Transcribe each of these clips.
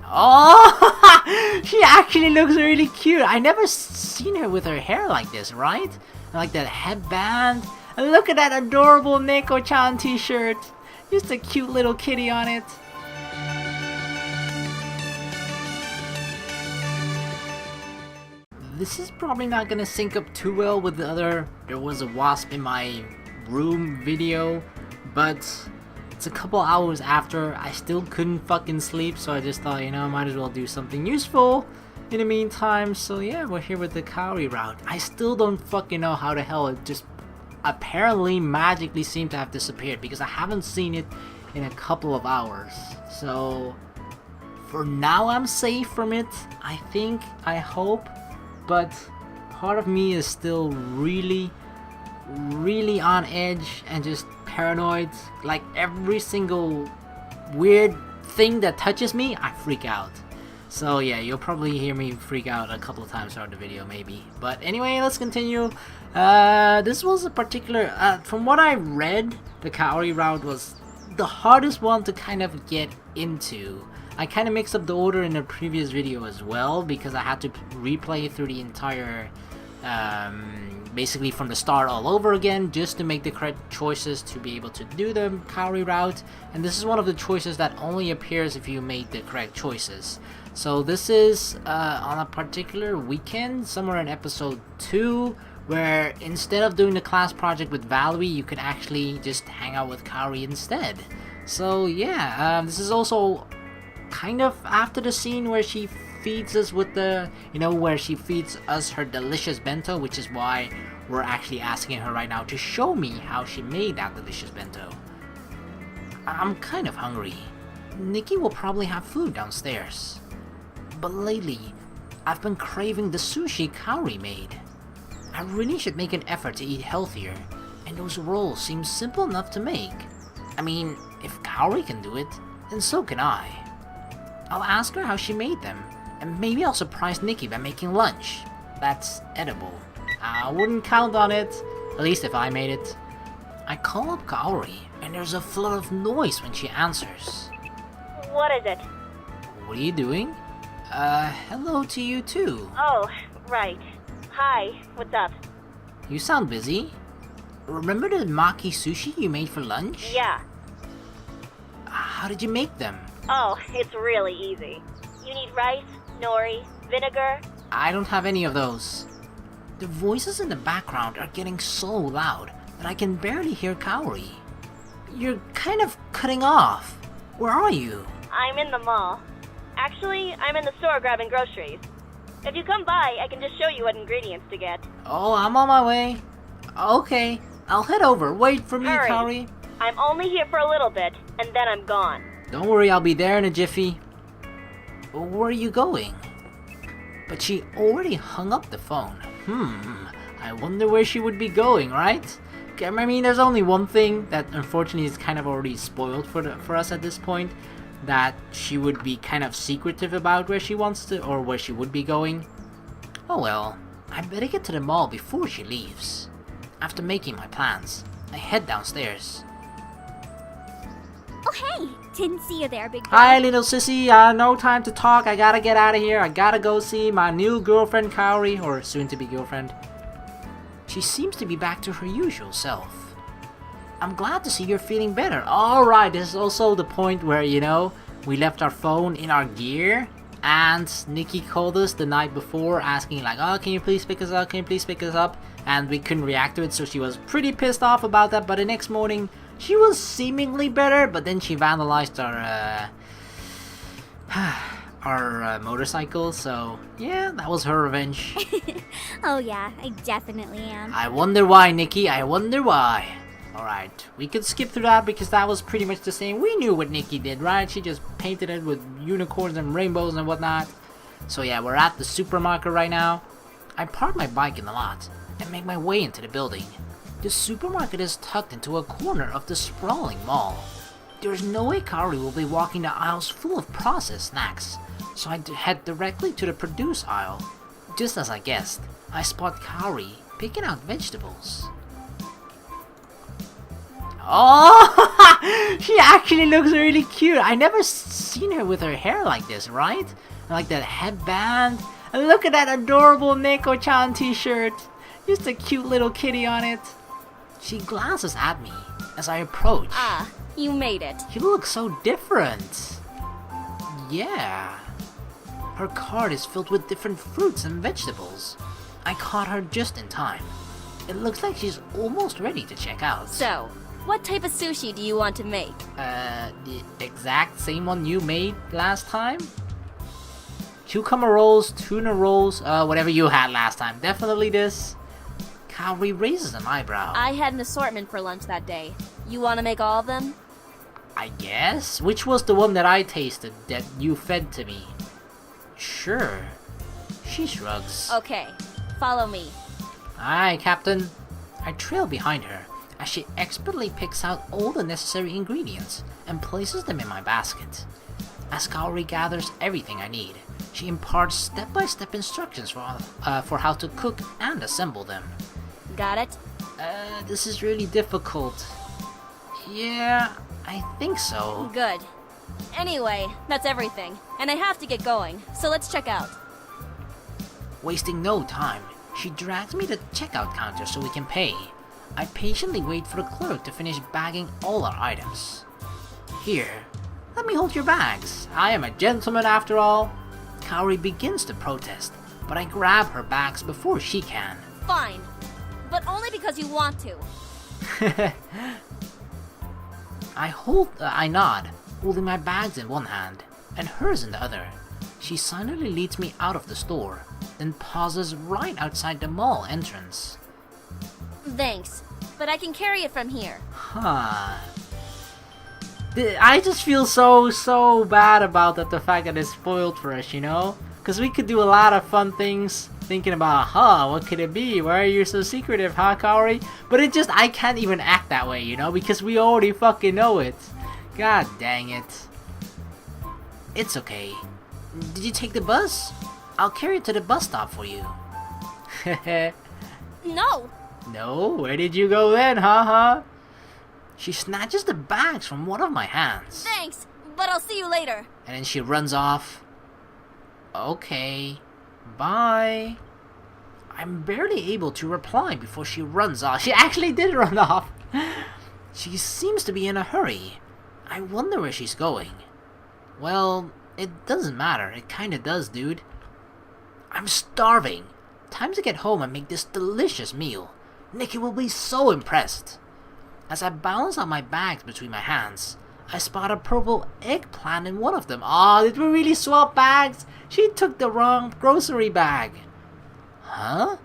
Oh, she actually looks really cute. I never seen her with her hair like this, right? Like that headband. And look at that adorable Neko-chan t-shirt. Just a cute little kitty on it. This is probably not gonna sync up too well with the other "there was a wasp in my room" video, but it's a couple hours after. I still couldn't fucking sleep, so I just thought, you know, I might as well do something useful in the meantime. So yeah, we're here with the Kaori route. I still don't fucking know how the hell it just apparently magically seemed to have disappeared, because I haven't seen it in a couple of hours. So for now I'm safe from it, I think, I hope, but part of me is still really on edge and just paranoid. Like every single weird thing that touches me, I freak out. So yeah, you'll probably hear me freak out a couple of times throughout the video, maybe. But anyway, let's continue. This was a particular, from what I read, the Kaori route was the hardest one to kind of get into. I kind of mixed up the order in the previous video as well, because I had to replay through the entire, basically from the start all over again, just to make the correct choices to be able to do the Kaori route. And this is one of the choices that only appears if you made the correct choices. So this is on a particular weekend, somewhere in episode 2, where instead of doing the class project with Valerie, you could actually just hang out with Kaori instead. So yeah, this is also kind of after the scene where she feeds us with the, you know, where she feeds us her delicious bento, which is why we're actually asking her right now to show me how she made that delicious bento. I'm kind of hungry. Nikki will probably have food downstairs. But lately, I've been craving the sushi Kaori made. I really should make an effort to eat healthier, and those rolls seem simple enough to make. I mean, if Kaori can do it, then so can I. I'll ask her how she made them, and maybe I'll surprise Nikki by making lunch. That's edible. I wouldn't count on it, at least if I made it. I call up Kaori, and there's a flood of noise when she answers. What is it? What are you doing? Hello to you too. Oh, right. Hi, what's up? You sound busy. Remember the maki sushi you made for lunch? Yeah. How did you make them? Oh, it's really easy. You need rice, nori, vinegar. I don't have any of those. The voices in the background are getting so loud that I can barely hear Kaori. You're kind of cutting off. Where are you? I'm in the mall. Actually, I'm in the store grabbing groceries. If you come by, I can just show you what ingredients to get. Oh, I'm on my way. Okay, I'll head over. Wait for me, Hurry. Kaori. I'm only here for a little bit, and then I'm gone. Don't worry, I'll be there in a jiffy. Where are you going? But she already hung up the phone. I wonder where she would be going, right? I mean, there's only one thing that unfortunately is kind of already spoiled for us at this point. That she would be kind of secretive about where she wants to, or where she would be going. Oh well, I better get to the mall before she leaves. After making my plans, I head downstairs. Oh hey, didn't see you there, big girl. Hi little sissy, no time to talk, I gotta get out of here. I gotta go see my new girlfriend Kaori, or soon to be girlfriend. She seems to be back to her usual self. I'm glad to see you're feeling better. Alright, this is also the point where, you know, we left our phone in our gear, and Nikki called us the night before asking like, oh, can you please pick us up, can you please pick us up? And we couldn't react to it, so she was pretty pissed off about that. But the next morning, she was seemingly better, but then she vandalized our motorcycle, so yeah, that was her revenge. Oh yeah, I definitely am. I wonder why, Nikki, I wonder why. Alright, we could skip through that because that was pretty much the same. We knew what Nikki did, right? She just painted it with unicorns and rainbows and whatnot. So yeah, we're at the supermarket right now. I park my bike in the lot and make my way into the building. The supermarket is tucked into a corner of the sprawling mall. There's no way Kaori will be walking the aisles full of processed snacks, so I head directly to the produce aisle. Just as I guessed, I spot Kaori picking out vegetables. Oh, She actually looks really cute. I never seen her with her hair like this, right? Like that headband. And look at that adorable Neko-chan t-shirt. Just a cute little kitty on it. She glances at me as I approach. Ah, you made it. You look so different. Yeah. Her cart is filled with different fruits and vegetables. I caught her just in time. It looks like she's almost ready to check out. So, what type of sushi do you want to make? The exact same one you made last time? Cucumber rolls, tuna rolls, whatever you had last time. Definitely this. Kaori raises an eyebrow. I had an assortment for lunch that day. You want to make all of them? I guess? Which was the one that I tasted that you fed to me? Sure. She shrugs. Okay, follow me. Aye, Captain. I trail behind her as she expertly picks out all the necessary ingredients and places them in my basket. As Kaori gathers everything I need, she imparts step-by-step instructions for how to cook and assemble them. Got it? This is really difficult. Yeah, I think so. Good. Anyway, that's everything. And I have to get going, so let's check out. Wasting no time, she drags me to the checkout counter so we can pay. I patiently wait for the clerk to finish bagging all our items. Here, let me hold your bags. I am a gentleman after all. Kaori begins to protest, but I grab her bags before she can. Fine. But only because you want to. I nod, holding my bags in one hand and hers in the other. She silently leads me out of the store, then pauses right outside the mall entrance. Thanks, but I can carry it from here. Huh. I just feel so bad about that, the fact that it's spoiled for us, you know? Because we could do a lot of fun things thinking about, what could it be? Why are you so secretive, Kaori? But I can't even act that way, you know? Because we already fucking know it. God dang it. It's okay. Did you take the bus? I'll carry it to the bus stop for you. No! No? Where did you go then, huh? She snatches the bags from one of my hands. Thanks, but I'll see you later. And then she runs off. Okay. Bye. I'm barely able to reply before she runs off. She actually did run off. She seems to be in a hurry. I wonder where she's going. Well, it doesn't matter. It kinda does, dude. I'm starving. Time to get home and make this delicious meal. Nikki will be so impressed. As I balance out my bags between my hands, I spot a purple eggplant in one of them. Aw, did we really swap bags? She took the wrong grocery bag. Huh?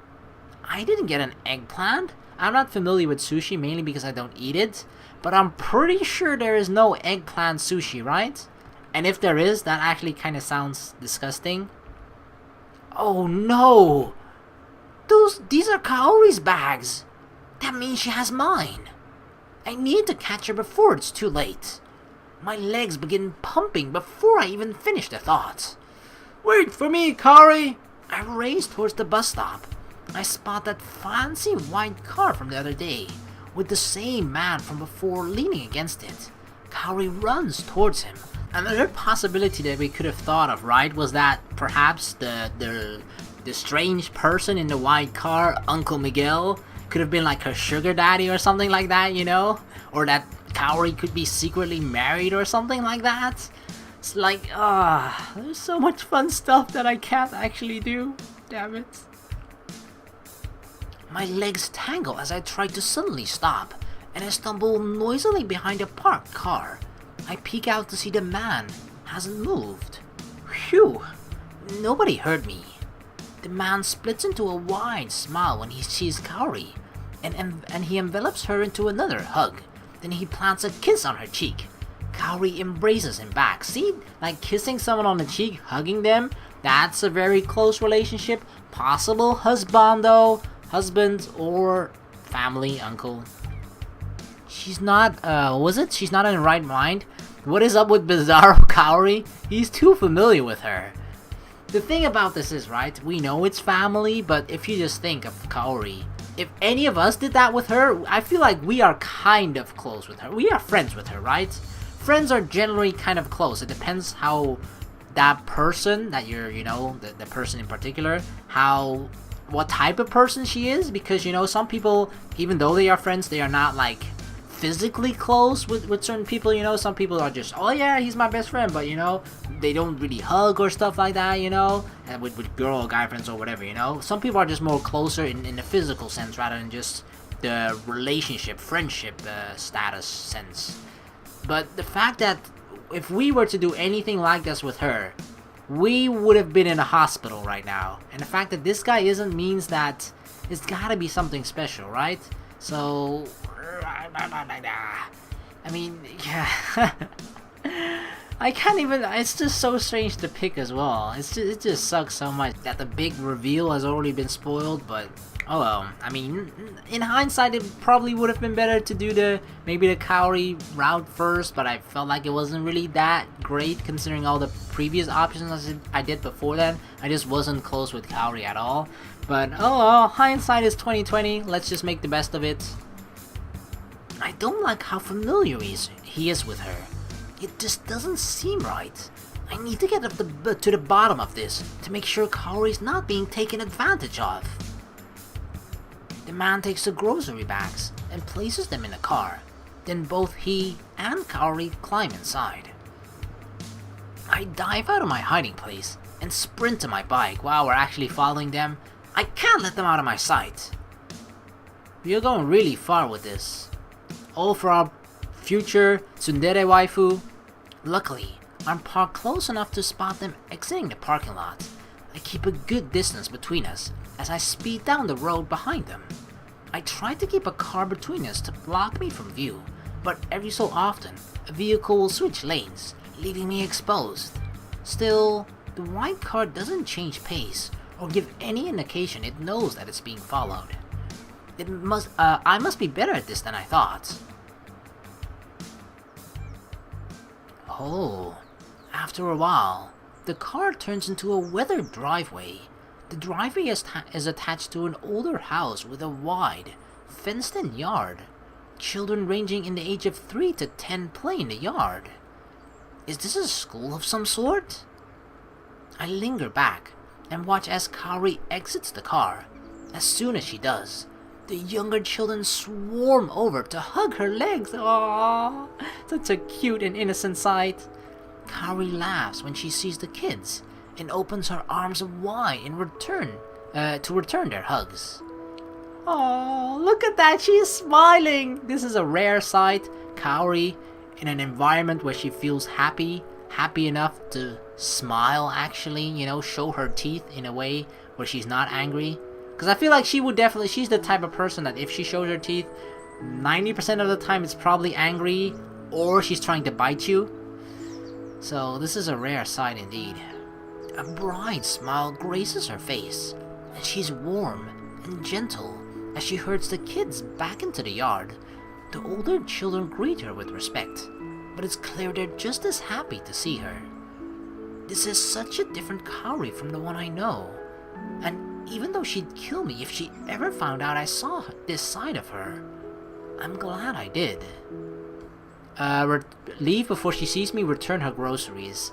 I didn't get an eggplant. I'm not familiar with sushi, mainly because I don't eat it. But I'm pretty sure there is no eggplant sushi, right? And if there is, that actually kind of sounds disgusting. Oh no! These are Kaori's bags. That means she has mine. I need to catch her before it's too late. My legs begin pumping before I even finish the thought. Wait for me, Kaori! I race towards the bus stop. I spot that fancy white car from the other day, with the same man from before leaning against it. Kaori runs towards him. Another possibility that we could have thought of, right, was that perhaps the strange person in the white car, Uncle Miguel, could have been like her sugar daddy or something like that, you know? Or that Kaori could be secretly married or something like that. It's like, there's so much fun stuff that I can't actually do. Damn it. My legs tangle as I try to suddenly stop, and I stumble noisily behind a parked car. I peek out to see the man hasn't moved. Phew, nobody heard me. The man splits into a wide smile when he sees Kaori, and he envelops her into another hug. Then he plants a kiss on her cheek. Kaori embraces him back. See, like kissing someone on the cheek, hugging them, that's a very close relationship. Possible husband or family, uncle. She's not, she's not in her right mind? What is up with Bizarro Kaori? He's too familiar with her. The thing about this is, right, we know it's family, but if you just think of Kaori, if any of us did that with her, I feel like we are kind of close with her. We are friends with her, right? Friends are generally kind of close. It depends how that person that you're, you know, the person in particular, what type of person she is, because, you know, some people, even though they are friends, they are not like physically close with certain people, you know. Some people are just, oh yeah, he's my best friend, but, you know, they don't really hug or stuff like that, you know, and with girl or guy friends or whatever, you know. Some people are just more closer in the physical sense rather than just the relationship, friendship status sense. But the fact that if we were to do anything like this with her, we would have been in a hospital right now. And the fact that this guy isn't means that it's gotta be something special, right? So, I mean, yeah. I can't even, it's just so strange to pick as well. It just sucks so much that the big reveal has already been spoiled, but oh well. I mean, in hindsight, it probably would have been better to do maybe the Kaori route first, but I felt like it wasn't really that great considering all the previous options I did before that. I just wasn't close with Kaori at all. But oh well, hindsight is 2020. Let's just make the best of it. I don't like how familiar he is with her. It just doesn't seem right. I need to get to the bottom of this to make sure Kaori's not being taken advantage of. The man takes the grocery bags and places them in the car. Then both he and Kaori climb inside. I dive out of my hiding place and sprint to my bike while we're actually following them. I can't let them out of my sight. We are going really far with this. All for our future tsundere waifu. Luckily, I'm parked close enough to spot them exiting the parking lot. I keep a good distance between us as I speed down the road behind them. I try to keep a car between us to block me from view, but every so often, a vehicle will switch lanes, leaving me exposed. Still, the white car doesn't change pace or give any indication it knows that it's being followed. I must be better at this than I thought. Oh, after a while, the car turns into a weathered driveway. The driveway is attached to an older house with a wide, fenced-in yard. Children ranging in the age of 3 to 10 play in the yard. Is this a school of some sort? I linger back and watch as Kaori exits the car. As soon as she does, the younger children swarm over to hug her legs. Aww, such a cute and innocent sight. Kaori laughs when she sees the kids and opens her arms wide in return to return their hugs. Oh, look at that, she is smiling. This is a rare sight. Kaori in an environment where she feels happy enough to smile, actually, you know, show her teeth in a way where she's not angry. Because I feel like she's the type of person that if she shows her teeth, 90% of the time it's probably angry or she's trying to bite you. So this is a rare sight indeed. A bright smile graces her face, and she's warm and gentle as she herds the kids back into the yard. The older children greet her with respect, but it's clear they're just as happy to see her. This is such a different Kaori from the one I know, and even though she'd kill me if she ever found out I saw this side of her, I'm glad I did. Leave before she sees me return her groceries.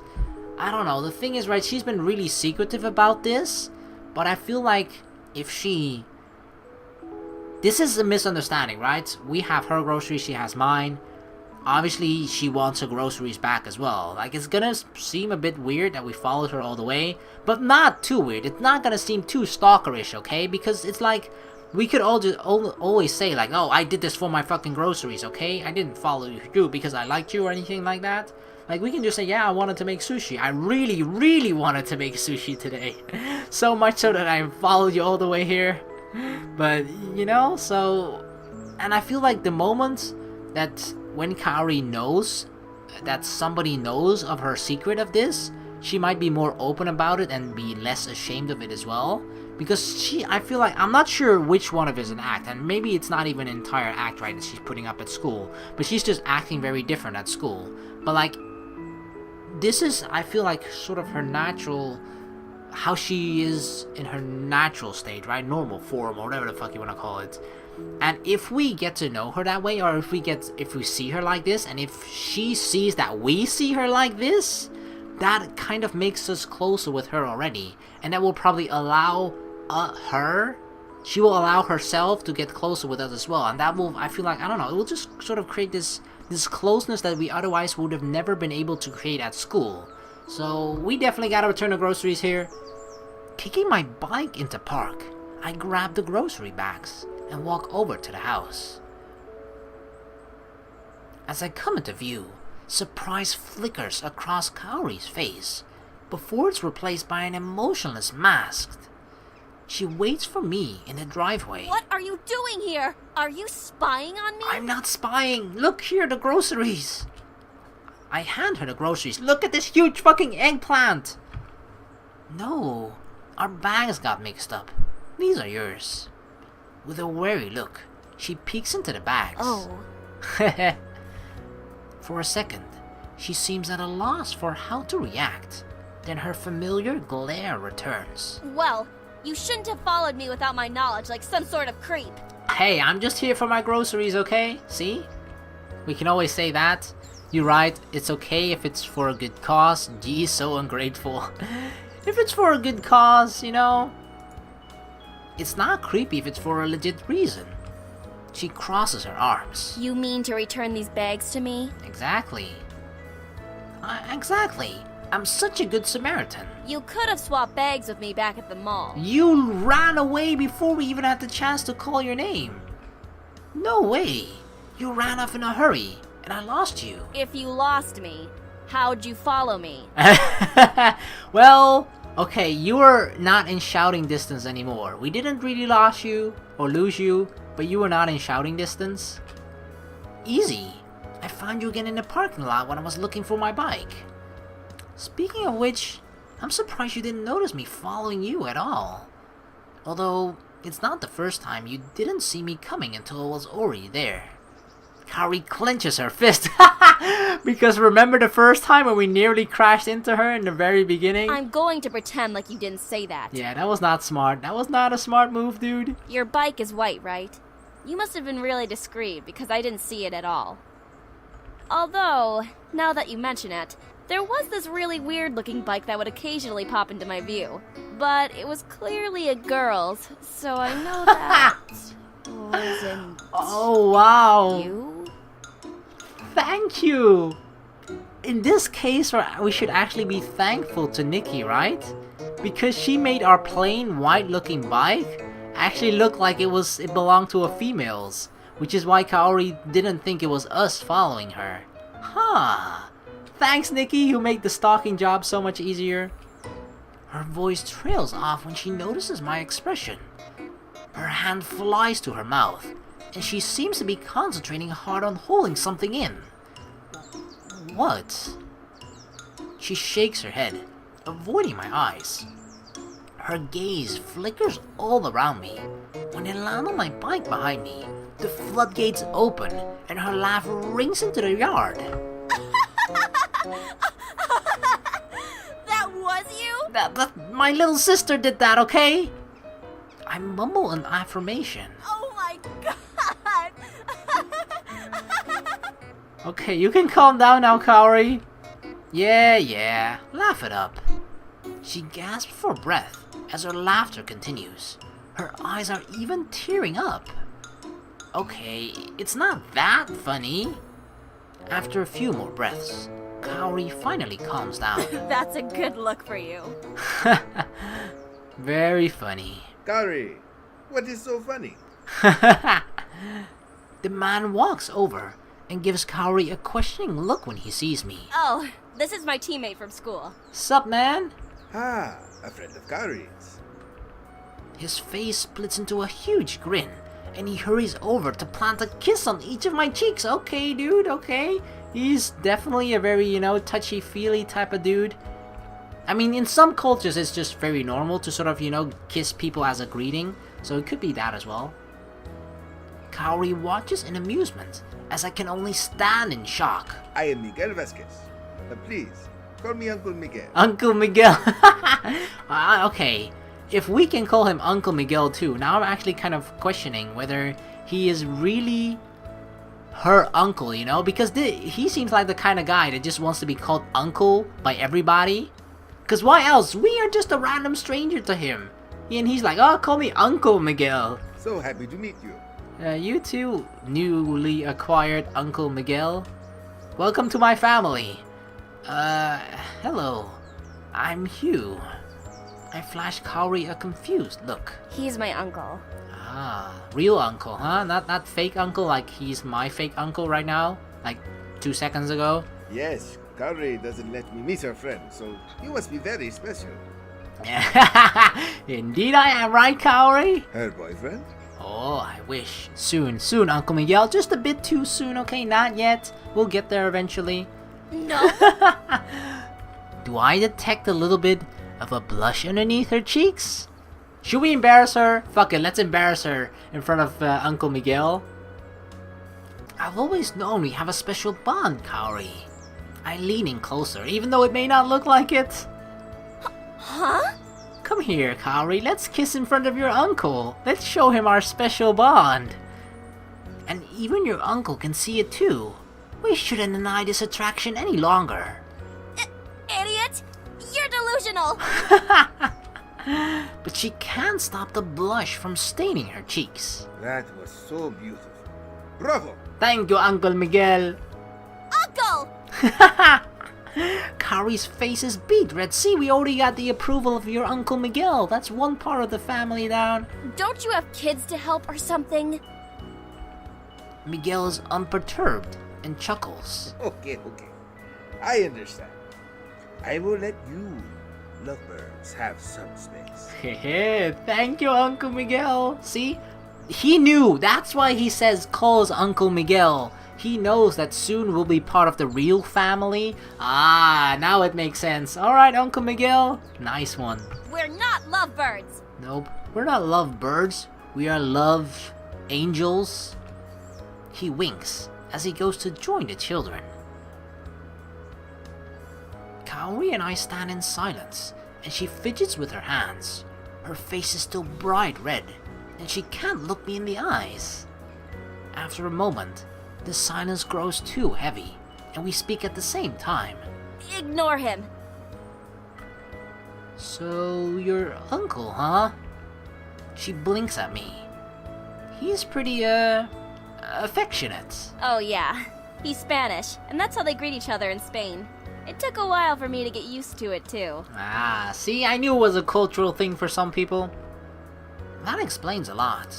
I don't know, the thing is, right, she's been really secretive about this, but I feel like if she... This is a misunderstanding, right? We have her groceries, she has mine. Obviously, she wants her groceries back as well. Like, it's gonna seem a bit weird that we followed her all the way, but not too weird. It's not gonna seem too stalkerish, okay? Because it's like, we could all just always say, like, oh, I did this for my fucking groceries, okay? I didn't follow you because I liked you or anything like that. Like, we can just say, yeah, I wanted to make sushi. I really, really wanted to make sushi today. So much so that I followed you all the way here. But, you know, so... And I feel like the moment that when Kaori knows that somebody knows of her secret of this, she might be more open about it and be less ashamed of it as well. Because I feel like, I'm not sure which one of it is an act, and maybe it's not even an entire act, right, that she's putting up at school, but she's just acting very different at school. But like, this is, I feel like, sort of her natural how she is in her natural state, right? Normal form, or whatever the fuck you want to call it. And if we get to know her that way, or if we see her like this, and if she sees that we see her like this, that kind of makes us closer with her already. And that will probably allow she will allow herself to get closer with us as well. And that will, I feel like, I don't know, it will just sort of create this closeness that we otherwise would have never been able to create at school. So we definitely gotta return the groceries here. Kicking my bike into park, I grab the grocery bags and walk over to the house. As I come into view, surprise flickers across Kaori's face before it's replaced by an emotionless mask. She waits for me in the driveway. What are you doing here? Are you spying on me? I'm not spying. Look here, the groceries. I hand her the groceries. Look at this huge fucking eggplant. No, our bags got mixed up. These are yours. With a wary look, she peeks into the bags. Oh. For a second, she seems at a loss for how to react. Then her familiar glare returns. Well, you shouldn't have followed me without my knowledge like some sort of creep. Hey, I'm just here for my groceries, okay? See? We can always say that. You're right, it's okay if it's for a good cause. Geez, so ungrateful. If it's for a good cause, you know. It's not creepy if it's for a legit reason. She crosses her arms. You mean to return these bags to me? Exactly. Exactly. I'm such a good Samaritan. You could have swapped bags with me back at the mall. You ran away before we even had the chance to call your name. No way. You ran off in a hurry, and I lost you. If you lost me, how'd you follow me? Well, okay, you were not in shouting distance anymore. We didn't really lose you, but you were not in shouting distance. Easy. I found you again in the parking lot when I was looking for my bike. Speaking of which, I'm surprised you didn't notice me following you at all. Although, it's not the first time you didn't see me coming until I was already there. Kaori clenches her fist. Because remember the first time when we nearly crashed into her in the very beginning? I'm going to pretend like you didn't say that. Yeah, that was not smart. That was not a smart move, dude. Your bike is white, right? You must have been really discreet because I didn't see it at all. Although, now that you mention it, there was this really weird-looking bike that would occasionally pop into my view. But it was clearly a girl's, so I know that wasn't Oh, wow. you? Thank you. In this case, we should actually be thankful to Nikki, right? Because she made our plain white-looking bike actually look like it belonged to a female's, which is why Kaori didn't think it was us following her. Huh. Thanks, Nikki, who made the stalking job so much easier. Her voice trails off when she notices my expression. Her hand flies to her mouth, and she seems to be concentrating hard on holding something in. What? She shakes her head, avoiding my eyes. Her gaze flickers all around me. When they land on my bike behind me, the floodgates open, and her laugh rings into the yard. That was you? My little sister did that, okay? I mumble an affirmation. Oh my god! Okay, you can calm down now, Kaori. Yeah, laugh it up. She gasps for breath as her laughter continues. Her eyes are even tearing up. Okay, it's not that funny. After a few more breaths, Kaori finally calms down. That's a good look for you. Very funny. Kaori, what is so funny? The man walks over and gives Kaori a questioning look when he sees me. Oh, this is my teammate from school. Sup, man? Ah, a friend of Kaori's. His face splits into a huge grin, and he hurries over to plant a kiss on each of my cheeks. Okay, dude, okay. He's definitely a very, touchy-feely type of dude. I mean, in some cultures, it's just very normal to sort of, kiss people as a greeting. So it could be that as well. Kaori watches in amusement, as I can only stand in shock. I am Miguel Vasquez. Please, Call me Uncle Miguel. Uncle Miguel. Okay, if we can call him Uncle Miguel too, now I'm actually kind of questioning whether he is really her uncle, you know? Because he seems like the kind of guy that just wants to be called uncle by everybody. Because why else? We are just a random stranger to him. And he's like, oh, call me Uncle Miguel. So happy to meet you. You too, newly acquired Uncle Miguel. Welcome to my family. Hello. I'm Hugh. I flashed Kaori a confused look. He's my uncle. Ah, real uncle, huh? Not fake uncle like he's my fake uncle right now? Like 2 seconds ago? Yes, Kaori doesn't let me meet her friend, so you must be very special. Indeed I am, right, Kaori? Her boyfriend? Oh, I wish. Soon, Uncle Miguel. Just a bit too soon, okay? Not yet. We'll get there eventually. No. Do I detect a little bit of a blush underneath her cheeks? Should we embarrass her? Fuck it, let's embarrass her in front of Uncle Miguel. I've always known we have a special bond, Kaori. I lean in closer, even though it may not look like it. Huh? Come here, Kaori. Let's kiss in front of your uncle. Let's show him our special bond. And even your uncle can see it too. We shouldn't deny this attraction any longer. Idiot! You're delusional! But she can't stop the blush from staining her cheeks. That was so beautiful. Bravo! Thank you, Uncle Miguel. Uncle! Kaori's face is beat red. See, we already got the approval of your Uncle Miguel. That's one part of the family down. Don't you have kids to help or something? Miguel is unperturbed and chuckles. Okay. I understand. I will let you lovebirds have some space. Thank you, Uncle Miguel. See? He knew. That's why he says calls Uncle Miguel. He knows that soon we'll be part of the real family. Ah, now it makes sense. Alright, Uncle Miguel. Nice one. We're not lovebirds. Nope. We're not love birds. We are love angels. He winks as he goes to join the children. Kaori and I stand in silence, and she fidgets with her hands. Her face is still bright red, and she can't look me in the eyes. After a moment, the silence grows too heavy, and we speak at the same time. Ignore him. So, your uncle, huh? She blinks at me. He's pretty, affectionate. Oh yeah, he's Spanish, and that's how they greet each other in Spain. It took a while for me to get used to it too. Ah, see, I knew it was a cultural thing for some people. That explains a lot.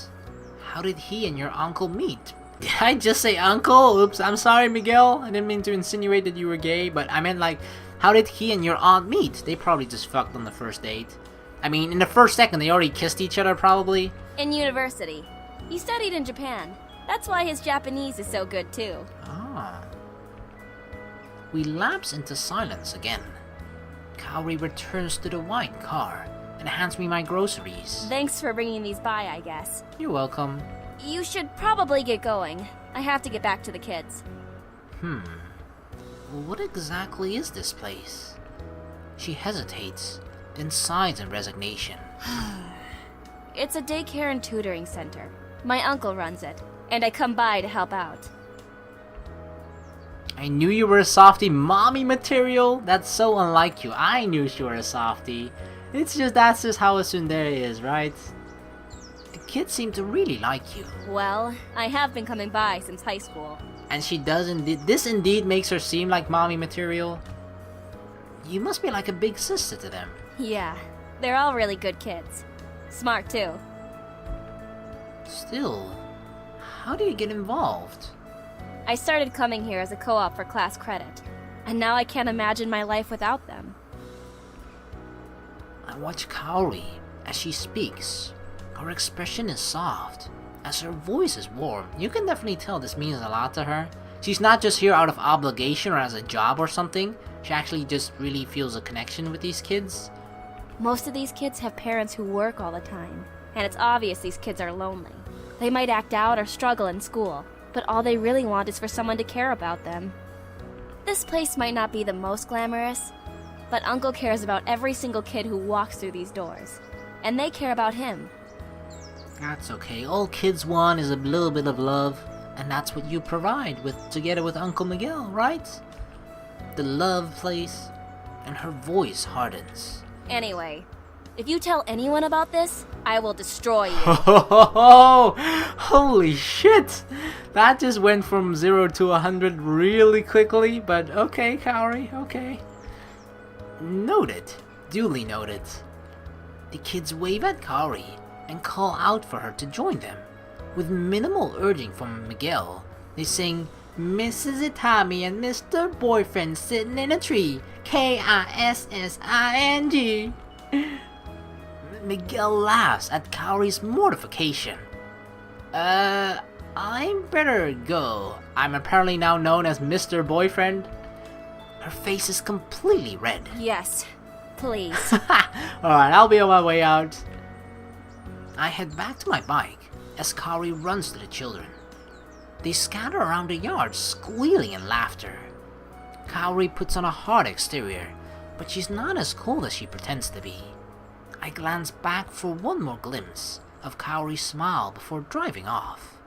How did he and your uncle meet? Did I just say uncle? Oops, I'm sorry, Miguel. I didn't mean to insinuate that you were gay, but I meant like, how did he and your aunt meet? They probably just fucked on the first date. I mean, in the first second, they already kissed each other, probably. In university. He studied in Japan. That's why his Japanese is so good too. Ah. We lapse into silence again. Kaori returns to the white car and hands me my groceries. Thanks for bringing these by, I guess. You're welcome. You should probably get going. I have to get back to the kids. What exactly is this place? She hesitates, then sighs in resignation. It's a daycare and tutoring center. My uncle runs it, and I come by to help out. I knew you were a softie. Mommy material? That's so unlike you. I knew you were a softie. It's just that's just how a tsundere is, right? The kids seem to really like you. Well, I have been coming by since high school. And she does indeed. This indeed makes her seem like mommy material. You must be like a big sister to them. Yeah, they're all really good kids. Smart too. Still, how do you get involved? I started coming here as a co-op for class credit, and now I can't imagine my life without them. I watch Kaori as she speaks. Her expression is soft, as her voice is warm. You can definitely tell this means a lot to her. She's not just here out of obligation or as a job or something. She actually just really feels a connection with these kids. Most of these kids have parents who work all the time, and it's obvious these kids are lonely. They might act out or struggle in school, but all they really want is for someone to care about them. This place might not be the most glamorous, But Uncle cares about every single kid who walks through these doors. And they care about him. That's okay. All kids want is a little bit of love, and that's what you provide together with Uncle Miguel, right? The love plays, and her voice hardens. Anyway, if you tell anyone about this, I will destroy you. Holy shit! That just went from 0 to 100 really quickly, but okay, Kaori, okay. Noted. Duly noted. The kids wave at Kaori and call out for her to join them. With minimal urging from Miguel, they sing Mrs. Itami and Mr. Boyfriend sitting in a tree. Kissing. Miguel laughs at Kaori's mortification. I better go. I'm apparently now known as Mr. Boyfriend. Her face is completely red. Yes, please. Alright, I'll be on my way out. I head back to my bike as Kaori runs to the children. They scatter around the yard, squealing in laughter. Kaori puts on a hard exterior, but she's not as cold as she pretends to be. I glance back for one more glimpse of Kaori's smile before driving off.